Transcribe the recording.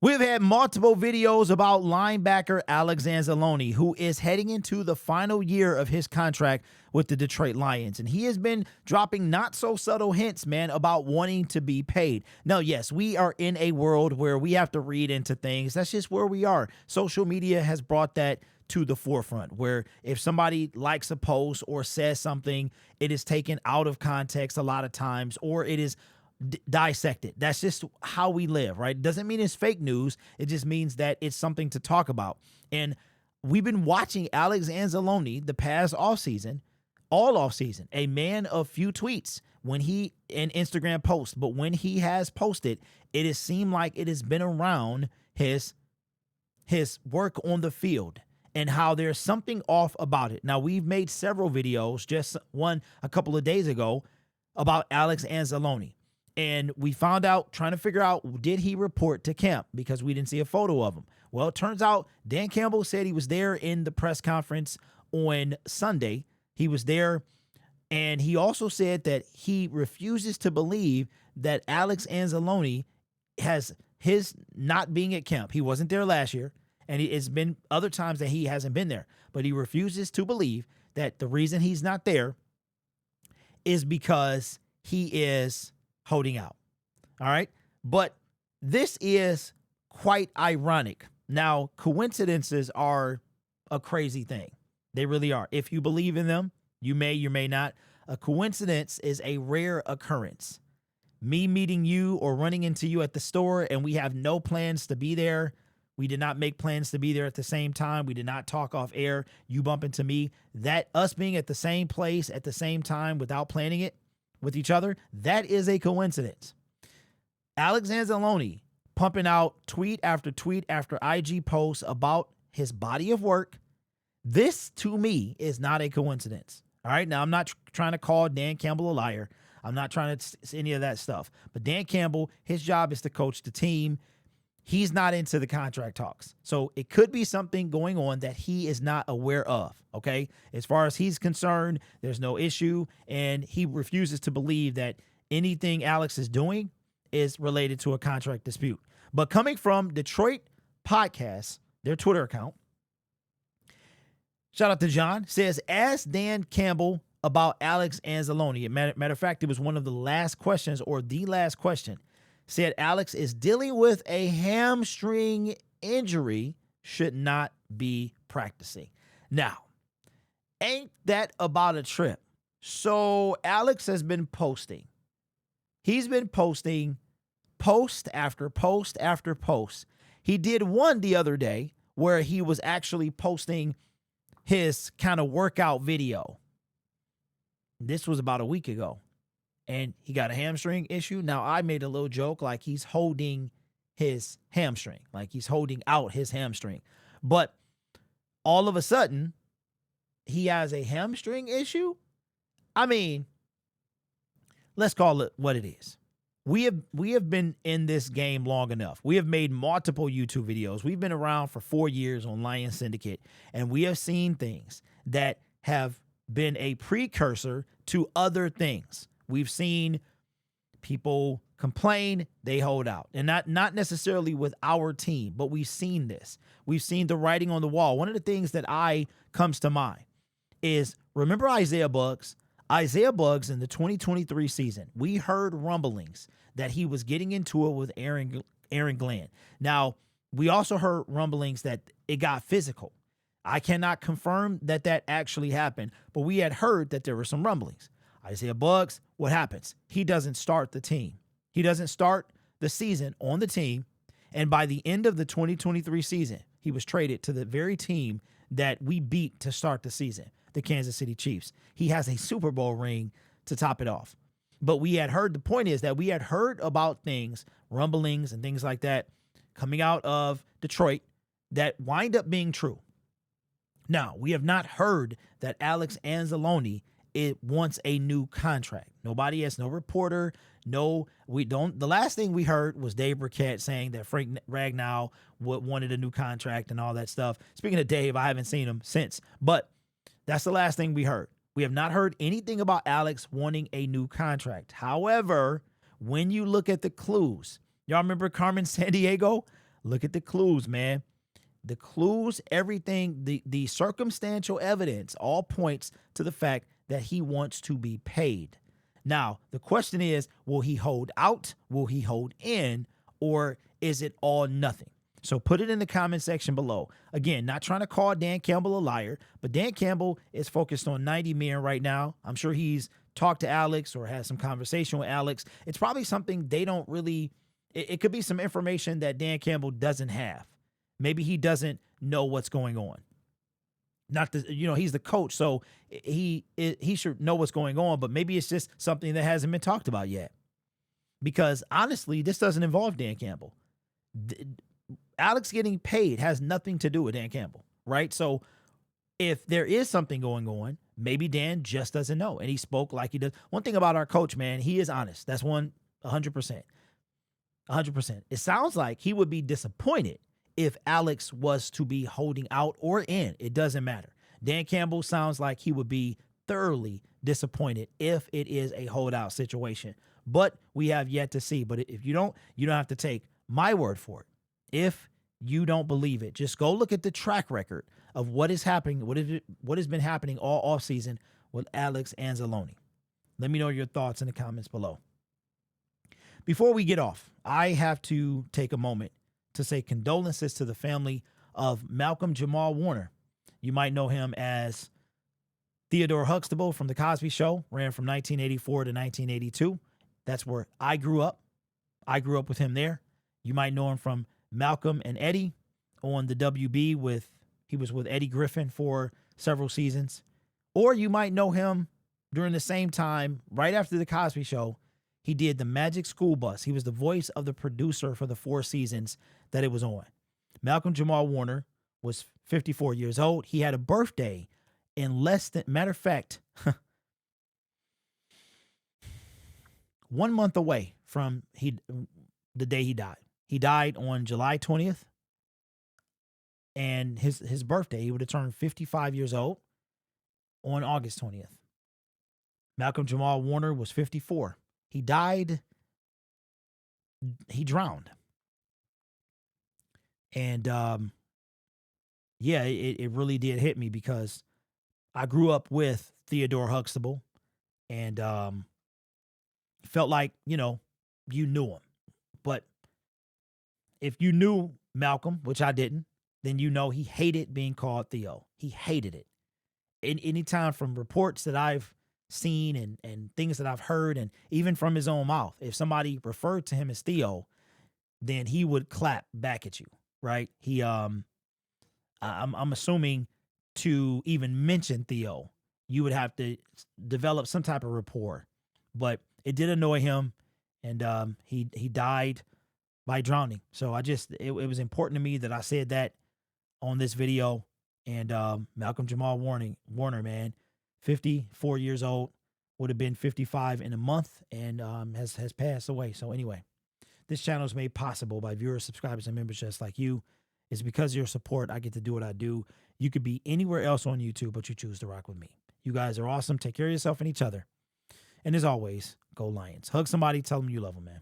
We've had multiple videos about linebacker Alex Anzalone, who is heading into the final year of his contract with the Detroit Lions. And he has been dropping not so subtle hints, man, about wanting to be paid. Now, yes, we are in a world where we have to read into things. That's just where we are. Social media has brought that to the forefront, where if somebody likes a post or says something, it is taken out of context a lot of times, or it is dissected. That's just how we live, right? Doesn't mean it's fake news. It just means that it's something to talk about. And we've been watching Alex Anzalone the past offseason, all offseason, a man of few tweets when he in Instagram posts, but when he has posted, it has seemed like it has been around his work on the field and how there's something off about it. Now, we've made several videos, just one a couple of days ago, about Alex Anzalone. And we found out, trying to figure out, did he report to camp? Because we didn't see a photo of him. Well, it turns out Dan Campbell said he was there in the press conference on Sunday. He was there, and he also said that he refuses to believe that Alex Anzalone has his not being at camp. He wasn't there last year, and it's been other times that he hasn't been there. But he refuses to believe that the reason he's not there is because he is holding out. All right. But this is quite ironic. Now, coincidences are a crazy thing. They really are. If you believe in them, you may not. A coincidence is a rare occurrence. Me meeting you or running into you at the store and we have no plans to be there. We did not make plans to be there at the same time. We did not talk off air. You bump into me. That us being at the same place at the same time without planning it with each other, that is a coincidence. Alex Anzalone pumping out tweet after IG posts about his body of work. This, to me, is not a coincidence. All right, now I'm not trying to call Dan Campbell a liar. I'm not trying to say any of that stuff. But Dan Campbell, his job is to coach the team. He's not into the contract talks. So it could be something going on that he is not aware of, okay? As far as he's concerned, there's no issue, and he refuses to believe that anything Alex is doing is related to a contract dispute. But coming from Detroit Podcast, their Twitter account, shout out to John, says, ask Dan Campbell about Alex Anzalone. Matter of fact, it was one of the last questions, or the last question. Said Alex is dealing with a hamstring injury, should not be practicing. Now, ain't that about a trip? So Alex has been posting. He's been posting post after post after post. He did one the other day where he was actually posting his kind of workout video. This was about a week ago. And he got a hamstring issue. Now, I made a little joke like he's holding his hamstring, like he's holding out his hamstring. But all of a sudden, he has a hamstring issue. I mean, let's call it what it is. We have been in this game long enough. We have made multiple YouTube videos. We've been around for 4 years on Lions Syndicate, and we have seen things that have been a precursor to other things. We've seen people complain, they hold out. And not necessarily with our team, but we've seen this. We've seen the writing on the wall. One of the things that comes to mind is, remember Isaiah Buggs? Isaiah Buggs in the 2023 season, we heard rumblings that he was getting into it with Aaron Glenn. Now, we also heard rumblings that it got physical. I cannot confirm that actually happened, but we had heard that there were some rumblings. Isaiah Buggs, what happens? He doesn't start the team. He doesn't start the season on the team. And by the end of the 2023 season, he was traded to the very team that we beat to start the season, the Kansas City Chiefs. He has a Super Bowl ring to top it off. But we had heard, the point is that we had heard about things, rumblings and things like that coming out of Detroit that wind up being true. Now, we have not heard that Alex Anzalone wants a new contract. Nobody has, no reporter, no, we don't. The last thing we heard was Dave Burkett saying that Frank Ragnow wanted a new contract and all that stuff. Speaking of Dave, I haven't seen him since, but that's the last thing we heard. We have not heard anything about Alex wanting a new contract. However, when you look at the clues, y'all remember Carmen Sandiego? Look at the clues, man. The clues, everything, the circumstantial evidence all points to the fact that he wants to be paid. Now, the question is, will he hold out? Will he hold in? Or is it all nothing? So put it in the comment section below. Again, not trying to call Dan Campbell a liar, but Dan Campbell is focused on 90 million right now. I'm sure he's talked to Alex or had some conversation with Alex. It's probably something they don't really, it could be some information that Dan Campbell doesn't have. Maybe he doesn't know what's going on. Not the, he's the coach, so he should know what's going on, but maybe it's just something that hasn't been talked about yet. Because honestly, this doesn't involve Dan Campbell. Alex getting paid has nothing to do with Dan Campbell, right? So if there is something going on, maybe Dan just doesn't know, and he spoke like he does. One thing about our coach, man, he is honest. That's 100%. 100%. It sounds like he would be disappointed if Alex was to be holding out or in. It doesn't matter. Dan Campbell sounds like he would be thoroughly disappointed if it is a holdout situation. But we have yet to see. But if you don't have to take my word for it. If you don't believe it, just go look at the track record of what is happening, what has been happening all offseason with Alex Anzalone. Let me know your thoughts in the comments below. Before we get off, I have to take a moment to say condolences to the family of Malcolm-Jamal Warner. You might know him as Theodore Huxtable from The Cosby Show, ran from 1984 to 1982. That's where I grew up. I grew up with him there. You might know him from Malcolm and Eddie on the WB he was with Eddie Griffin for several seasons. Or you might know him during the same time, right after The Cosby Show, he did the Magic School Bus. He was the voice of the producer for the 4 seasons that it was on. Malcolm-Jamal Warner was 54 years old. He had a birthday in matter of fact, 1 month away from the day he died. He died on July 20th. And his birthday, he would have turned 55 years old on August 20th. Malcolm-Jamal Warner was 54. He died, he drowned. And it really did hit me because I grew up with Theodore Huxtable and felt like, you knew him. But if you knew Malcolm, which I didn't, then he hated being called Theo. He hated it. Anytime from reports that I've seen and things that I've heard, and even from his own mouth, if somebody referred to him as Theo, then he would clap back at you, right? I'm assuming to even mention Theo, you would have to develop some type of rapport. But it did annoy him, and he died by drowning. So it was important to me that I said that on this video. And Malcolm-Jamal Warner, man, 54 years old, would have been 55 in a month, and has passed away. So anyway, this channel is made possible by viewers, subscribers, and members just like you. It's because of your support I get to do what I do. You could be anywhere else on YouTube, but you choose to rock with me. You guys are awesome. Take care of yourself and each other. And as always, go Lions. Hug somebody, tell them you love them, man.